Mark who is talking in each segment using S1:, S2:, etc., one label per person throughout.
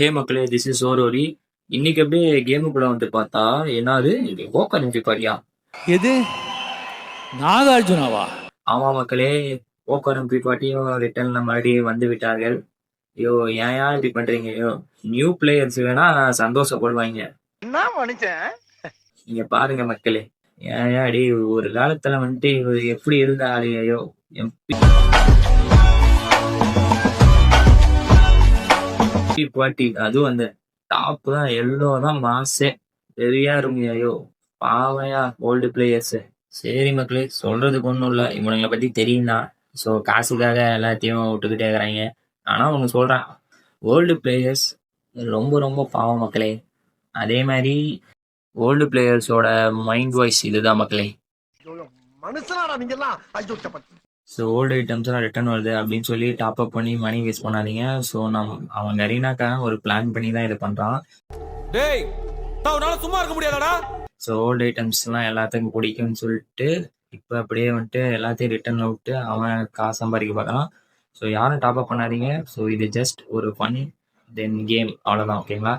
S1: ஹே மக்களே, this is ஓரோரி. இன்னைக்கு அப்படியே கேமுக்குள்ள வந்து பார்த்தா என்னது இது கோக்கர் நிஃபி பாரியா?
S2: எது நாகார்ஜுனாவா?
S1: ஆமா மக்களே, கோக்கர் நிஃபி பாட்டியும் ரிட்டர்ன்ல மறுபடியும் வந்து விட்டார்கள். ஐயோ ஏன் இப்படி பண்றீங்க? ஐயோ, நியூ பிளேயர்ஸ் வேணா சந்தோஷப்படுவாங்க.
S3: என்ன மனுஷன்
S1: நீங்க பாருங்க மக்களே, ஏன் அடி ஒரு காலத்துல வந்துட்டு இவர் எப்படி இருந்த ஆளு? ஐயோ எம்பி பாட்டி அதுவும் அந்த டாப் தான், எல்லோ தான் மாசே சரியா இருங்க. ஐயோ பாவையா ஓல்டு பிளேயர்ஸ். சரி மக்களே, சொல்றதுக்கு ஒன்றும் இல்லை, இவனுங்களை பத்தி தெரியும் தான். ஸோ காசுக்காக எல்லாத்தையும் விட்டுக்கிட்டே இருக்கிறாங்க. ஆனா ஒன்று சொல்றேன், ஓல்டு பிளேயர்ஸ் ரொம்ப ரொம்ப பாவம் மக்களே. அதே மாதிரி ஓல்டு பிளேயர்ஸோட மைண்ட் வாய்ஸ் இதுதான் மக்களே.
S3: மனுஷனாடா நீங்க எல்லாம். ஐயோ
S1: ஸோ ஓல்டு ஐட்டம்ஸ்லாம் ரிட்டர்ன் வருது அப்படின்னு சொல்லி டாப் அப் பண்ணி மணி வேஸ்ட் பண்ணாதீங்க. ஸோ அவன் கரீனாக்காக ஒரு பிளான் பண்ணி தான் இதை பண்ணுறான்.
S2: டேய் தவனால சும்மா இருக்க முடியாதடா.
S1: ஸோ ஓல்டு ஐட்டம்ஸ்லாம் எல்லாத்துக்கும் பிடிக்கும்னு சொல்லிட்டு இப்போ அப்படியே வந்துட்டு எல்லாத்தையும் ரிட்டர்னில் விட்டு அவன் காசு சம்பாதிக்க பார்க்கலாம். ஸோ யாரும் டாப் அப் பண்ணாதீங்க. ஸோ இது ஜஸ்ட் ஒரு ஃபன் தென் கேம், அவ்வளோதான். ஓகேங்களா?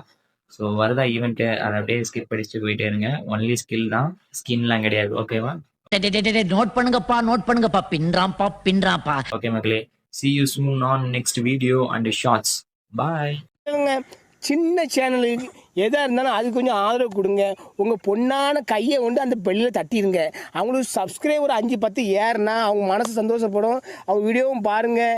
S1: ஸோ வருதா ஈவெண்ட்டு அதை அப்படியே ஸ்கிப் அடிச்சுட்டு போயிட்டே இருங்க. ஒன்லி ஸ்கில் தான், ஸ்கின்லாம் கிடையாது. ஓகேவா?
S4: நோட் பண்ணுங்கப்பா பின்றாம்பா.
S1: ஓகே மக்களே, see you soon on next video and shorts. Bye.
S5: சின்ன சேனலுக்கு எதாக இருந்தாலும் அது கொஞ்சம் ஆதரவு கொடுங்க. உங்கள் பொண்ணான கையை கொண்டு அந்த பெல்லில் தட்டிடுங்க. அவங்களுக்கு சப்ஸ்கிரைபர் 5-10 ஏறுனா அவங்க மனசு சந்தோஷப்படும். அவங்க வீடியோவும் பாருங்கள்.